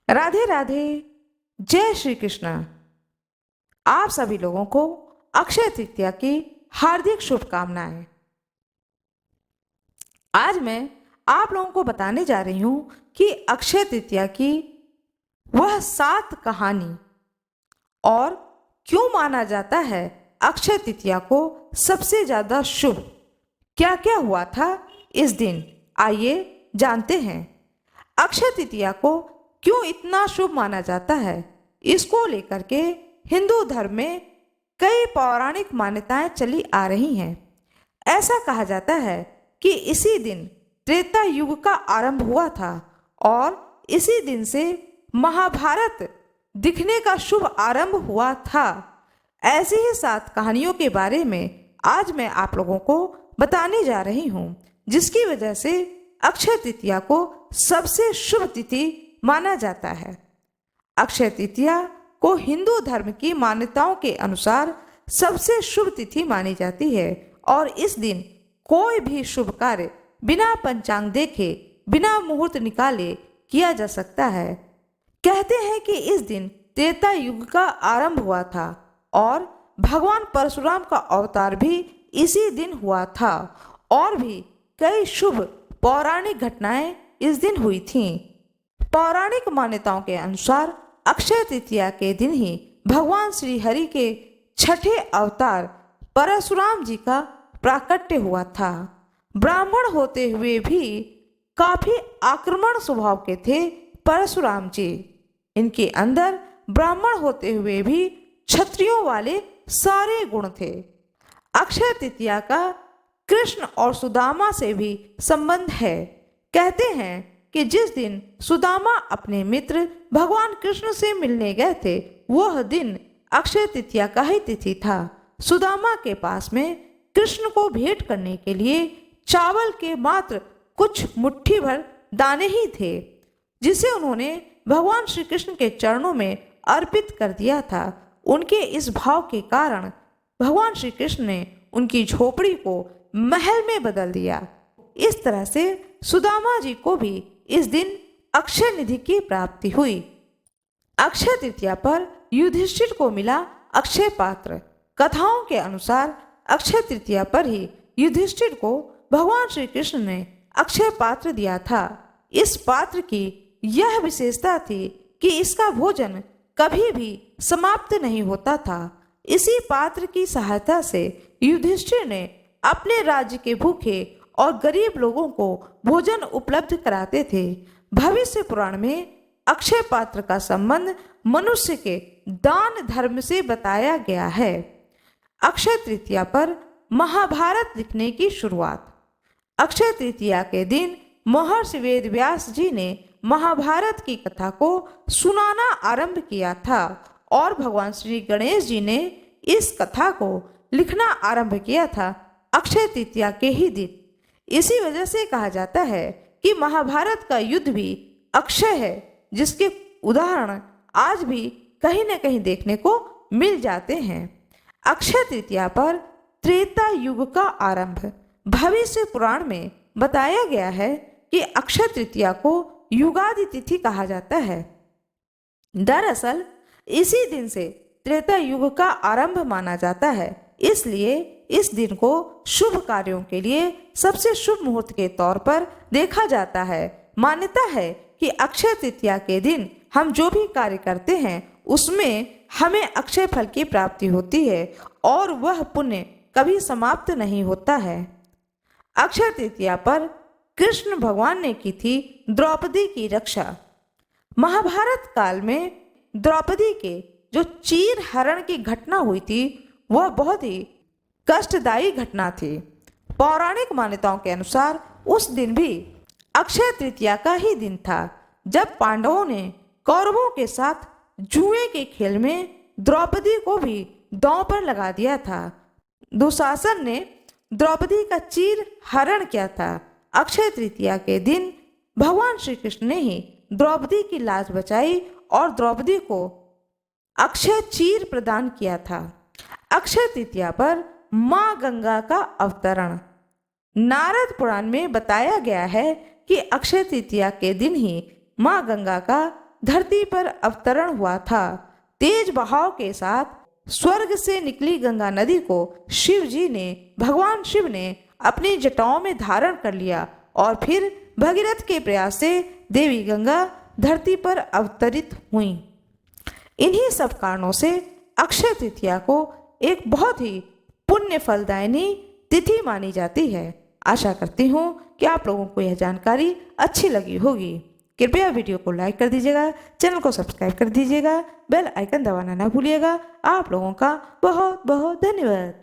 राधे राधे। जय श्री कृष्ण। आप सभी लोगों को अक्षय तृतीया की हार्दिक शुभकामनाएं। आज मैं आप लोगों को बताने जा रही हूं कि अक्षय तृतीया की वह 7 कहानी और क्यों माना जाता है अक्षय तृतीया को सबसे ज्यादा शुभ। क्या क्या हुआ था इस दिन, आइए जानते हैं। अक्षय तृतीया को क्यों इतना शुभ माना जाता है, इसको लेकर के हिंदू धर्म में कई पौराणिक मान्यताएं चली आ रही हैं। ऐसा कहा जाता है कि इसी दिन त्रेता युग का आरंभ हुआ था और इसी दिन से महाभारत दिखने का शुभ आरंभ हुआ था। ऐसी ही 7 कहानियों के बारे में आज मैं आप लोगों को बताने जा रही हूँ, जिसकी वजह से अक्षय तृतीया को सबसे शुभ तिथि माना जाता है। अक्षय तृतीया को हिंदू धर्म की मान्यताओं के अनुसार सबसे शुभ तिथि मानी जाती है और इस दिन कोई भी शुभ कार्य बिना पंचांग देखे, बिना मुहूर्त निकाले किया जा सकता है। कहते हैं कि इस दिन त्रेता युग का आरंभ हुआ था और भगवान परशुराम का अवतार भी इसी दिन हुआ था और भी कई शुभ पौराणिक घटनाएं इस दिन हुई थीं। पौराणिक मान्यताओं के अनुसार अक्षय तृतीया के दिन ही भगवान श्री हरि के 6ठे अवतार परशुराम जी का प्राकट्य हुआ था। ब्राह्मण होते हुए भी काफी आक्रमण स्वभाव के थे परशुराम जी। इनके अंदर ब्राह्मण होते हुए भी क्षत्रियों वाले सारे गुण थे। अक्षय तृतीया का कृष्ण और सुदामा से भी संबंध है। कहते हैं कि जिस दिन सुदामा अपने मित्र भगवान कृष्ण से मिलने गए थे, वह दिन अक्षय तृतीया का ही तिथि था। सुदामा के पास में कृष्ण को भेंट करने के लिए चावल के मात्र कुछ मुट्ठी भर दाने ही थे, जिसे उन्होंने भगवान श्री कृष्ण के चरणों में अर्पित कर दिया था। उनके इस भाव के कारण भगवान श्री कृष्ण ने उनकी झोपड़ी को महल में बदल दिया। इस तरह से सुदामा जी को भी इस दिन अक्षय निधि की प्राप्ति हुई। अक्षय तृतीया पर युधिष्ठिर को मिला अक्षय पात्र। कथाओं के अनुसार अक्षय तृतीया पर ही युधिष्ठिर को भगवान श्री कृष्ण ने अक्षय पात्र दिया था। इस पात्र की यह विशेषता थी कि इसका भोजन कभी भी समाप्त नहीं होता था। इसी पात्र की सहायता से युधिष्ठिर ने अपने राज्य के भूखे और गरीब लोगों को भोजन उपलब्ध कराते थे। भविष्य पुराण में अक्षय पात्र का संबंध मनुष्य के दान धर्म से बताया गया है। अक्षय तृतीया पर महाभारत लिखने की शुरुआत। अक्षय तृतीया के दिन महर्षि वेद व्यास जी ने महाभारत की कथा को सुनाना आरंभ किया था और भगवान श्री गणेश जी ने इस कथा को लिखना आरंभ किया था अक्षय तृतीया के ही दिन। इसी वजह से कहा जाता है कि महाभारत का युद्ध भी अक्षय है, जिसके उदाहरण आज भी कहीं न कहीं देखने को मिल जाते हैं। अक्षय तृतीया पर त्रेता युग का आरंभ। भविष्य पुराण में बताया गया है कि अक्षय तृतीया को युगादि तिथि कहा जाता है। दरअसल इसी दिन से त्रेता युग का आरंभ माना जाता है, इसलिए इस दिन को शुभ कार्यों के लिए सबसे शुभ मुहूर्त के तौर पर देखा जाता है। मान्यता है कि अक्षय तृतीया के दिन हम जो भी कार्य करते हैं उसमें हमें अक्षय फल की प्राप्ति होती है और वह पुण्य कभी समाप्त नहीं होता है। अक्षय तृतीया पर कृष्ण भगवान ने की थी द्रौपदी की रक्षा। महाभारत काल में द्रौपदी के जो चीर हरण की घटना हुई थी, वह बहुत ही कष्टदायी घटना थी। पौराणिक मान्यताओं के अनुसार उस दिन भी अक्षय तृतीया का ही दिन था, जब पांडवों ने कौरवों के साथ जुए के खेल में द्रौपदी को भी दांव पर लगा दिया था। दुशासन ने द्रौपदी का चीर हरण किया था। अक्षय तृतीया के दिन भगवान श्री कृष्ण ने ही द्रौपदी की लाज बचाई और द्रौपदी को अक्षय चीर प्रदान किया था। अक्षय तृतीया पर माँ गंगा का अवतरण। नारद पुराण में बताया गया है कि अक्षय तृतीया के दिन ही माँ गंगा का धरती पर अवतरण हुआ था। तेज बहाव के साथ स्वर्ग से निकली गंगा नदी को भगवान शिव ने अपनी जटाओं में धारण कर लिया और फिर भगीरथ के प्रयास से देवी गंगा धरती पर अवतरित हुई। इन्हीं सब कारणों से अक्षय तृतीया को एक बहुत ही पुण्य फलदायिनी तिथि मानी जाती है। आशा करती हूँ कि आप लोगों को यह जानकारी अच्छी लगी होगी। कृपया वीडियो को लाइक कर दीजिएगा, चैनल को सब्सक्राइब कर दीजिएगा, बेल आइकन दबाना ना भूलिएगा। आप लोगों का बहुत बहुत धन्यवाद।